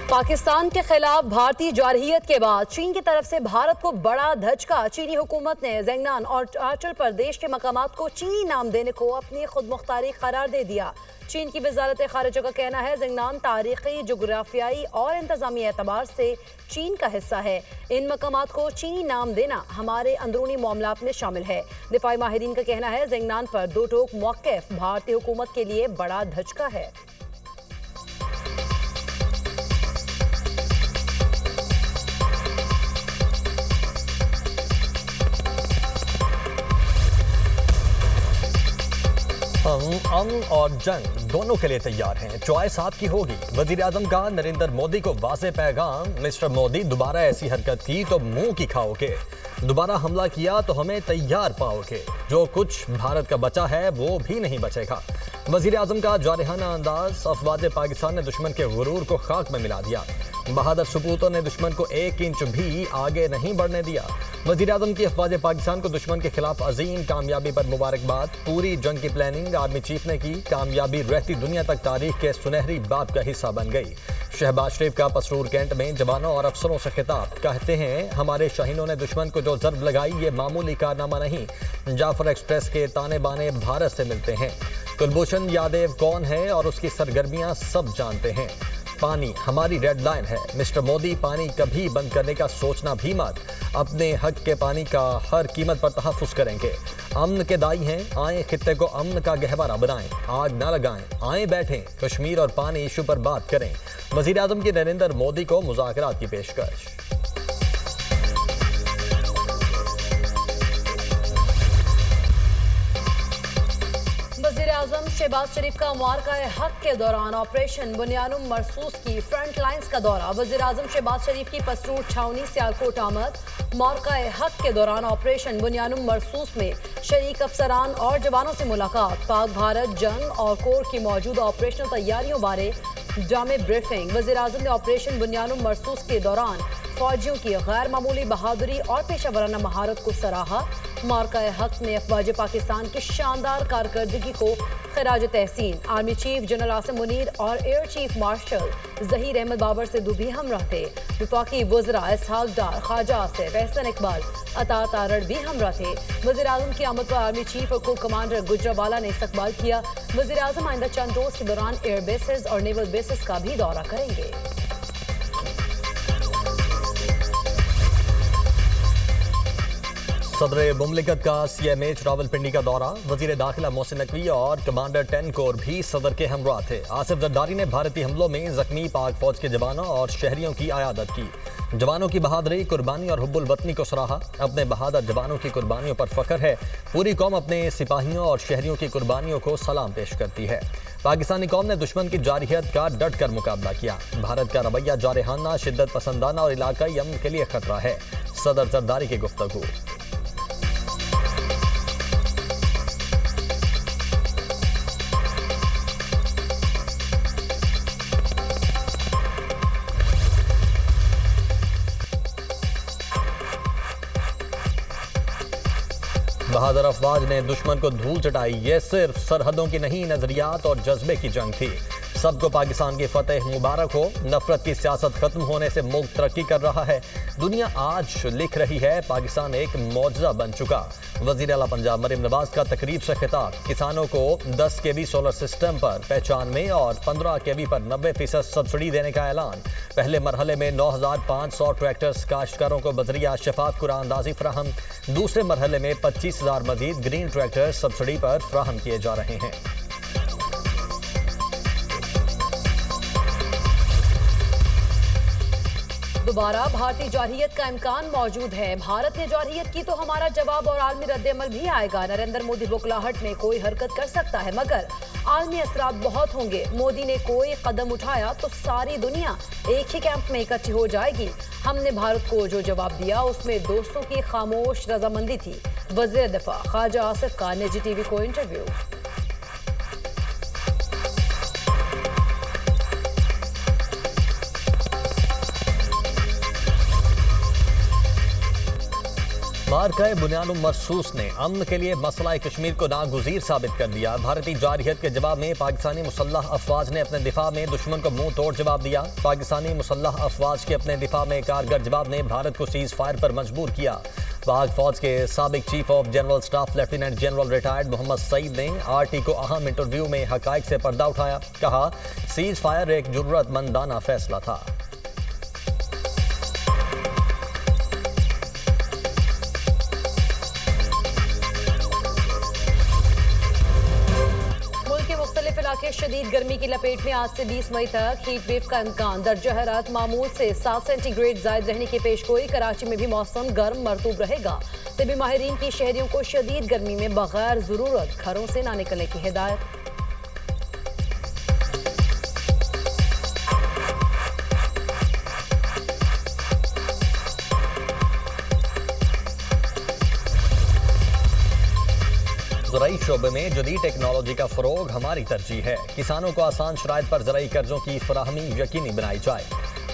पाकिस्तान के खिलाफ भारतीय जारहियत के बाद चीन की तरफ से भारत को बड़ा धचका। चीनी हुकूमत ने ज़ेंगनान और अरुणाचल प्रदेश के मकामात को चीनी नाम देने को अपनी खुदमुख्तारी करार दे दिया। चीन की वजारत खारिजा का कहना है ज़ेंगनान तारीखी, जोग्राफियाई और इंतजामी एतबार से चीन का हिस्सा है। इन मकामात को चीनी नाम देना हमारे अंदरूनी मामलात में शामिल है। दिफाई माहिरीन का कहना है ज़ेंगनान पर दो टोक मौक़िफ़ भारतीय हुकूमत के लिए बड़ा धचका है। हम अमन और जंग दोनों के लिए तैयार हैं। चॉइस आपकी होगी। वजीर आजम का नरेंद्र मोदी को वाज़ेह पैगाम, मिस्टर मोदी दोबारा ऐसी हरकत की तो मुंह की खाओगे, दोबारा हमला किया तो हमें तैयार पाओगे, जो कुछ भारत का बचा है वो भी नहीं बचेगा। वजीर आजम का जारहाना अंदाज, अफवाज पाकिस्तान ने दुश्मन के गुरूर को खाक में मिला दिया। बहादुर सपूतों ने दुश्मन को 1 इंच भी आगे नहीं बढ़ने दिया। वजीर आजम की अफवाज पाकिस्तान को दुश्मन के खिलाफ अजीम कामयाबी पर मुबारकबाद। पूरी जंग की प्लानिंग आर्मी चीफ ने की। कामयाबी रहती दुनिया तक तारीख के सुनहरी बाब का हिस्सा बन गई। शहबाज शरीफ का पसरूर कैंट में जवानों और अफसरों से खिताब, कहते हैं हमारे शाहीनों ने दुश्मन को जो जर्ब लगाई ये मामूली कारनामा नहीं। जाफर एक्सप्रेस के ताने बाने भारत से मिलते हैं। कुलभूषण यादव कौन है और उसकी सरगर्मियां सब जानते हैं। पानी हमारी रेड लाइन है। मिस्टर मोदी, पानी कभी बंद करने का सोचना भी मत। अपने हक के पानी का हर कीमत पर तहफ़्फ़ुज़ करेंगे। अमन के दाई हैं, आए खित्ते को अमन का गहवारा बनाएं, आग ना लगाएं, आए बैठें, कश्मीर और पानी इशू पर बात करें। वज़ीर आज़म की नरेंद्र मोदी को मुज़ाकरात की पेशकश। आज़म शहबाज शरीफ का मार्का-ए-हक के दौरान ऑपरेशन बुनियानुम मरसूस की फ्रंट लाइन्स का दौरा। वज़ीर आज़म शहबाज शरीफ की पसरूर छावनी सियालकोट आमद। मार्का-ए-हक के दौरान ऑपरेशन बुनियानुम मरसूस में शरीक अफसरान और जवानों से मुलाकात। पाक भारत जंग और कोर की मौजूदा ऑपरेशनल तैयारियों बारे जामे ब्रीफिंग। वज़ीर आज़म ने ऑपरेशन बुनियानुम मरसूस के दौरान फौजियों की गैर मामूली बहादुरी और पेशा वराना महारत को सराहा। मार्का-ए-हक ने अफवाज पाकिस्तान की शानदार कारकर्दगी को खराज तहसीन। Army chief general Asim Munir और air chief marshal Zaheer Ahmed Babar से भी हमराह थे। वफाकी वज़रा इसहाक डार, ख्वाजा आसिफ, एहसन इकबाल, अता तारड़ भी हमराह थे। वज़ीर आज़म की आमद पर आर्मी चीफ और कोर कमांडर गुजरावाला ने इस्तकबाल किया। वज़ीर आज़म आइंदा चंद रोज़ के दौरान एयर बेसेस और नेवल बेसेस का भी दौरा करेंगे। सदर मुमलिकत का CMH रावलपिंडी का दौरा। वजीर दाखिला मोहसिन नकवी और कमांडर 10 कोर भी सदर के हमराह थे। आसिफ जरदारी ने भारतीय हमलों में जख्मी पाक फौज के जवानों और शहरियों की आयादत की। जवानों की बहादुरी, कुर्बानी और हुब्बुल वतनी को सराहा। अपने बहादुर जवानों की कुर्बानियों पर फख्र है। पूरी कौम अपने सिपाहियों और शहरियों की कुर्बानियों को सलाम पेश करती है। पाकिस्तानी कौम ने दुश्मन की जारहियत का डट कर मुकाबला किया। भारत का रवैया जारहाना, शिद्दत पसंदाना और इलाकाई अमन के लिए खतरा है। सदर जरदारी की गुफ्तगू। बहादुर अफवाज ने दुश्मन को धूल चटाई। ये सिर्फ सरहदों की नहीं, नजरियात और जज्बे की जंग थी। सबको पाकिस्तान की फतेह मुबारक हो। नफरत की सियासत खत्म होने से मुल्क तरक्की कर रहा है। दुनिया आज लिख रही है पाकिस्तान एक मौजज़ा बन चुका। वज़ीर आला पंजाब मरीम नवाज का तकरीब से खिताब। किसानों को 10 kV सोलर सिस्टम पर 95 और 15 kV पर 90% सब्सिडी देने का ऐलान। पहले मरहले में 9,500 ट्रैक्टर्स काश्तकारों को बजरिया शफाफ कुरानंदाजी फ्राहम। दूसरे मरहले में 25,000 मजीद ग्रीन ट्रैक्टर सब्सिडी पर फ्राहम किए जा रहे हैं। दोबारा भारतीय जारहियत का इम्कान मौजूद है। भारत ने जारहियत की तो हमारा जवाब और आलमी रद्द-ए-अमल भी आएगा। नरेंद्र मोदी बुखलाहट में कोई हरकत कर सकता है, मगर आलमी असरात बहुत होंगे। मोदी ने कोई कदम उठाया तो सारी दुनिया एक ही कैंप में इकट्ठी हो जाएगी। हमने भारत को जो जवाब दिया उसमें दोस्तों की खामोश रजामंदी थी। वज़ीर दिफा ख्वाजा आसिफ का निजी टीवी को इंटरव्यू। मार्का बुनियानुम मरसूस ने अमन के लिए मसला कश्मीर को नागुज़ीर साबित कर दिया। भारतीय जारहियत के जवाब में पाकिस्तानी मुसल्लह अफवाज ने अपने दिफा में दुश्मन को मुंह तोड़ जवाब दिया। पाकिस्तानी मुसल्लह अफवाज के अपने दिफा में कारगर जवाब ने भारत को सीज फायर पर मजबूर किया। पाक फौज के साबिक chief of general staff lieutenant general retired Mohammad Saeed ने RT को अहम इंटरव्यू में हकाइक से पर्दा उठाया। कहा, सीज फायर एक जुर्रतमंदाना फैसला था। इलाके शदीद गर्मी की लपेट में आज से 20 मई तक हीट वेव का इम्कान। दर्जा हरारत मामूल से 7 सेंटीग्रेड जायद रहने की पेशगोई। कराची में भी मौसम गर्म मरतूब रहेगा। तभी माहिरीन की शहरियों को शदीद गर्मी में बगैर जरूरत घरों से ना निकलने की हिदायत। ज़राई शोबे में जदीद टेक्नोलॉजी का फ़रोग हमारी तरजीह है। किसानों को आसान शराइत पर ज़राई कर्जों की फराहमी यकीनी बनाई जाए।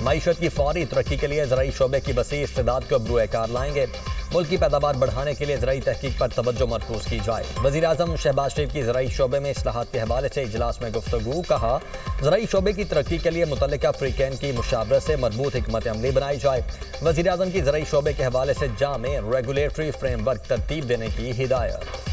मईशत की फौरी तरक्की के लिए ज़राई शोबे की वसी इस्तेदाद को अबरूए कार लाएंगे। मुल्क की पैदावार बढ़ाने के लिए ज़राई तहकीक पर तवज्जो मरकूज़ की जाए। वज़ीर आज़म शहबाज शरीफ की ज़राई शोबे में इस्लाहात के हवाले से इजलास में गुफ्तगू। कहा, ज़राई शोबे की तरक्की के लिए मुतल्लिका फ्रीकैन की मुशावरत से मजबूत हिकमत अमली बनाई जाए। वज़ीर आज़म की ज़राई शोबे के हवाले से जामे रेगुलेटरी फ्रेमवर्क तरतीब देने की हिदायत।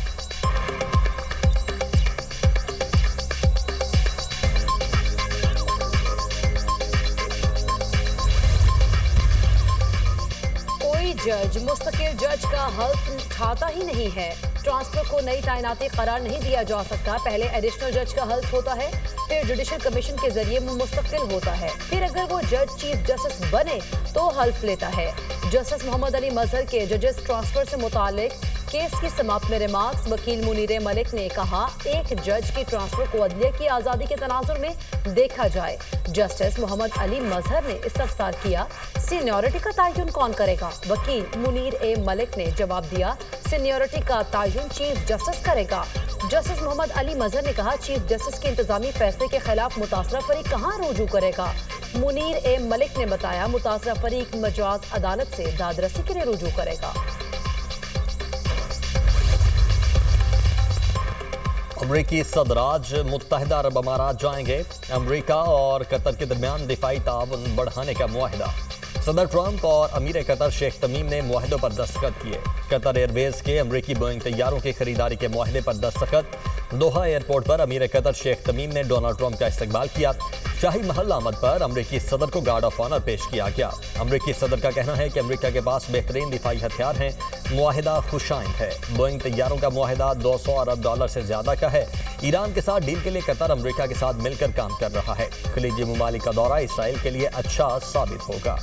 जज मुस्तकिल जज का हल्फ उठाता ही नहीं है। ट्रांसफर को नई तैनाती करार नहीं दिया जा सकता। पहले एडिशनल जज का हल्फ होता है, फिर जुडिशल कमीशन के जरिए मुस्तकिल होता है, फिर अगर वो जज चीफ जस्टिस बने तो हल्फ लेता है। जस्टिस मोहम्मद अली मजहर के जजेस ट्रांसफर से मुतालिक केस की समाप्त में रिमार्क्स वकील मुनीर मलिक ने कहा, एक जज की ट्रांसफर को अदलिया की आज़ादी के तनाजुर में देखा जाए। जस्टिस मोहम्मद अली मजहर ने इस्तफसार किया, सीनियरिटी का तयन कौन करेगा? वकील मुनीर मलिक ने जवाब दिया, सीनियरिटी का तयन चीफ जस्टिस करेगा। जस्टिस मोहम्मद अली मजहर ने कहा, चीफ जस्टिस के इंतजामी फैसले के खिलाफ मुतासरा फरीक कहाँ रुजू करेगा? मुनीर मलिक ने बताया, मुतासरा फरीक मजाज अदालत से दादरसी के लिए रुजू करेगा। अमरीकी सदर आज मुत्तहिदा अरब अमारात जाएंगे। अमरीका और कतर के दरमियान दिफाई ताउन बढ़ाने का मुआहिदा। सदर ट्रंप और अमीर कतर शेख तमीम ने मुआहिदों पर दस्तखत किए। कतर एयरवेज के अमरीकी बोइंग तैयारों की खरीदारी के मुआहिदे पर दस्तखत। दोहा एयरपोर्ट पर अमीर कतर शेख तमीम ने डोनाल्ड ट्रंप का इस्तकबाल किया। शाही महल आमद पर अमरीकी सदर को गार्ड ऑफ ऑनर पेश किया गया। अमरीकी सदर का कहना है कि अमरीका के पास बेहतरीन दिफाई हथियार हैं। मुआहिदा खुशाइंद है। बोइंग तैयारों का मुआहिदा $200 अरब से ज्यादा का है। ईरान के साथ डील के लिए कतर अमरीका के साथ मिलकर काम कर रहा है। खलीजी ममालिक का दौरा इसराइल के लिए अच्छा साबित होगा।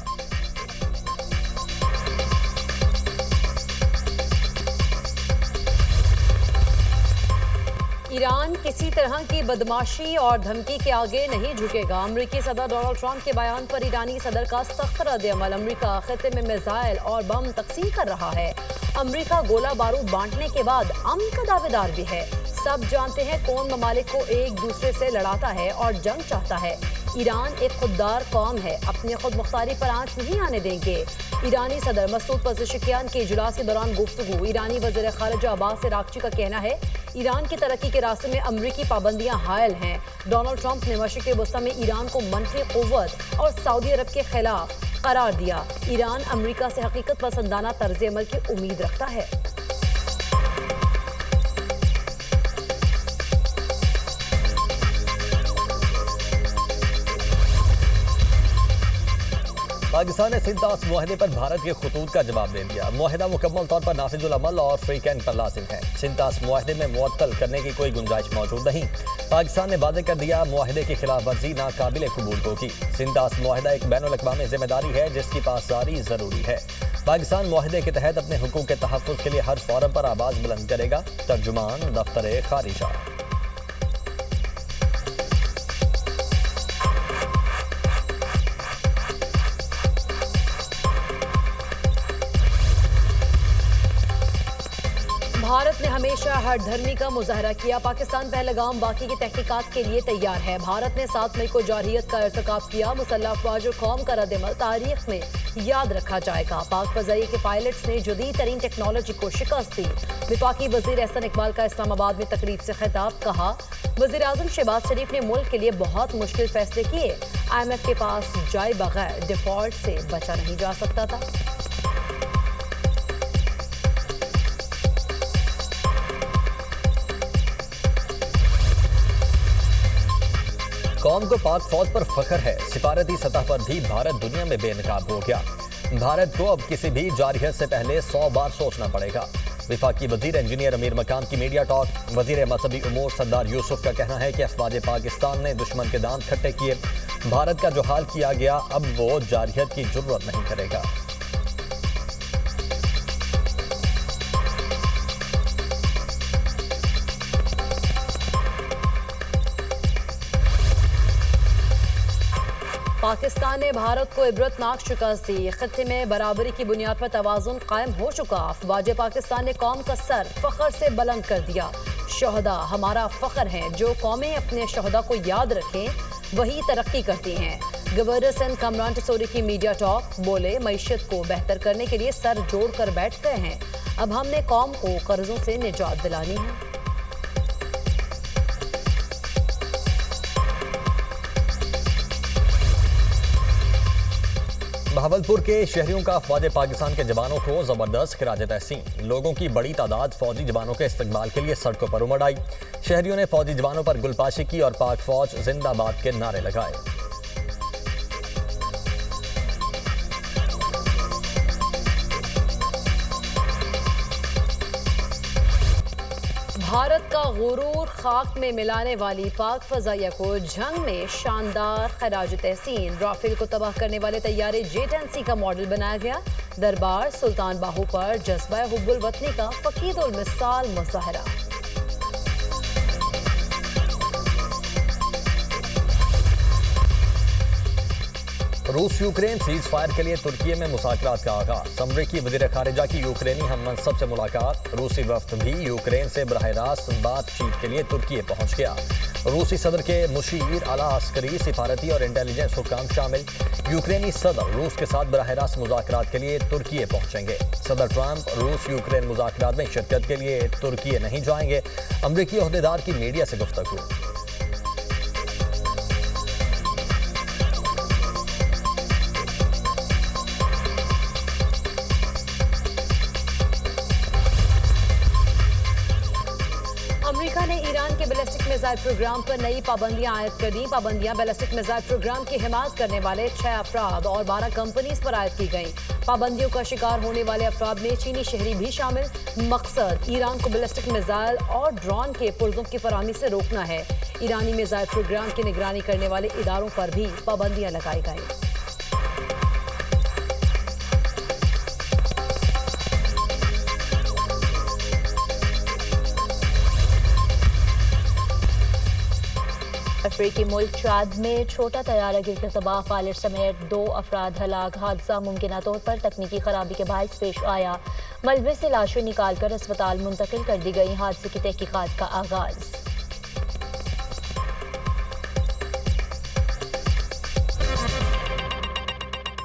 ईरान किसी तरह की बदमाशी और धमकी के आगे नहीं झुकेगा। अमरीकी सदर डोनाल्ड ट्रंप के बयान पर ईरानी सदर का सख्त रद्द-ए-अमल। अमरीका खित्ते में मिसाइल और बम तकसीम कर रहा है। अमरीका गोला बारूद बांटने के बाद अमन का दावेदार भी है। सब जानते हैं कौन ममालिक को एक दूसरे से लड़ाता है और जंग चाहता है। ईरान एक खुददार कौम है, अपनी खुद मुख्तारी पर आंच नहीं आने देंगे। ईरानी सदर मसूद पज़ेशिकियान के इजलास के दौरान गुफ्तगू। ईरानी वज़ीर ख़ारिजा अब्बास अराग़ची का कहना है, ईरान की तरक्की के रास्ते में अमरीकी पाबंदियां हायल हैं। डोनाल्ड ट्रंप ने मशरिक़ वस्ता में ईरान को मनफी क़ुव्वत और सऊदी अरब के खिलाफ करार दिया। ईरान अमरीका से हकीकत पसंदाना तर्ज अमल की उम्मीद रखता है। पाकिस्तान ने सिंतास मुआहदे पर भारत के खतूत का जवाब दे दिया। मुआहदा मुकम्मल तौर पर नाफिजुल अमल और फ्रीकैन पर लाजिम है। सिंतास मुआहदे में मुअत्तल करने की कोई गुंजाइश मौजूद नहीं। पाकिस्तान ने वादे कर दिया, मुआहदे की खिलाफ वर्जी नाकाबिल कबूल होगी। सिंतास मुआहदा एक बैनुल-अक़वामी जिम्मेदारी है जिसकी पासदारी जरूरी है। पाकिस्तान मुआहदे के तहत अपने हुकूक के तहफ़्फ़ुज़ के लिए हर फोरम पर आवाज़ बुलंद करेगा। तर्जुमान दफ्तर खारिजा। भारत ने हमेशा हमेशा हर धर्मी का मुजाहरा किया। पाकिस्तान पहलगाम वाक़ई की तहकीकात के लिए तैयार है। भारत ने 7 मई को जारहियत का इर्तिकाब किया। मुसल्लह अफवाज और कौम का रद्दमल तारीख में याद रखा जाएगा। पाक फ़ज़ाइया के पायलट्स ने जदीद तरीन टेक्नोलॉजी को शिकस्त दी। वफाकी वज़ीर एहसन इकबाल का इस्लामाबाद में तकरीब से खिताब। कहा, वज़ीर आज़म शहबाज शरीफ ने मुल्क के लिए बहुत मुश्किल फैसले किए। IMF के पास जाए बगैर डिफॉल्ट से बचा नहीं जा सकता था। कौम को पाक फौज पर फख्र है। सिफारती सतह पर भी भारत दुनिया में बेनकाब हो गया। भारत को अब किसी भी जारहियत से पहले 100 बार सोचना पड़ेगा। वफाकी वजीर इंजीनियर अमीर मकाम की मीडिया टॉक। वजीर मजहबी उमूर सरदार यूसुफ का कहना है कि अफवाज पाकिस्तान ने दुश्मन के दांत खट्टे किए। भारत का जो हाल किया गया, अब वो जारहियत की जरूरत नहीं करेगा। पाकिस्तान ने भारत को इबरतनाक शिकस्त दी। खत्ते में बराबरी की बुनियाद पर तवाज़ुन कायम हो चुका। अफवाज पाकिस्तान ने कौम का सर फख्र से बुलंद कर दिया। शहदा हमारा फख्र हैं। जो कौमें अपने शहदा को याद रखें वही तरक्की करती हैं। गवर्नर सिंध कमरान टसोरी की मीडिया टॉक। बोले, मईशत को बेहतर करने के लिए सर जोड़ कर बैठ गए हैं। अब हमने कौम को कर्जों से निजात दिलानी है। बहावलपुर के शहरियों का अफवाज पाकिस्तान के जवानों को जबरदस्त खिराज तहसीन। लोगों की बड़ी तादाद फौजी जवानों के इस्तकबाल के लिए सड़कों पर उमड़ आई। शहरियों ने फौजी जवानों पर गुलपाशी की और पाक फौज जिंदाबाद के नारे लगाए। भारत का गुरूर खाक में मिलाने वाली पाक फ़ज़ाइया को जंग में शानदार खराज तहसीन। राफेल को तबाह करने वाले तैयारे J-10C का मॉडल बनाया गया। दरबार सुल्तान बाहू पर जज्बा हुब्बुल वतनी का फ़कीदुल मिसाल मुज़ाहरा। रूस यूक्रेन सीज फायर के लिए तुर्की में मुज़ाकरात का आगाज। अमरीकी वज़ीर ख़ारिजा की यूक्रेनी हम मनसब से मुलाकात। रूसी वफ्द भी यूक्रेन से बराह रास्त बातचीत के लिए तुर्की पहुंच गया। रूसी सदर के मुशीर, आला अस्करी, सिफारती और इंटेलिजेंस हुक्काम शामिल। यूक्रेनी सदर रूस के साथ बराह रास्त मुज़ाकरात के लिए तुर्की पहुंचेंगे। सदर ट्रंप रूस यूक्रेन मुज़ाकरात में शिरकत के लिए तुर्की नहीं जाएंगे। अमरीकी ओहदेदार की मीडिया से गुफ्तगू। अमेरिका ने ईरान के बैलिस्टिक मिसाइल प्रोग्राम पर नई पाबंदियां आयद कर दी। पाबंदियां बैलिस्टिक मिसाइल प्रोग्राम की हिमायत करने वाले 6 अफराद और 12 कंपनीज पर आयद की गई। पाबंदियों का शिकार होने वाले अफराद में चीनी शहरी भी शामिल। मकसद ईरान को बैलिस्टिक मिसाइल और ड्रोन के पुर्जों की फराहमी से रोकना है। ईरानी मिसाइल प्रोग्राम की निगरानी करने वाले इदारों पर भी पाबंदियां लगाई गई। अफ्रीकी मुल्क चाद में छोटा तैयारा गिरकर तबाह। पायलट समेत 2 अफराद हलाक। हादसा मुमकिन तौर पर तकनीकी खराबी के बायस पेश आया। मलबे से लाशें निकालकर अस्पताल मुंतकिल कर दी गई। हादसे की तहकीकात का आगाज।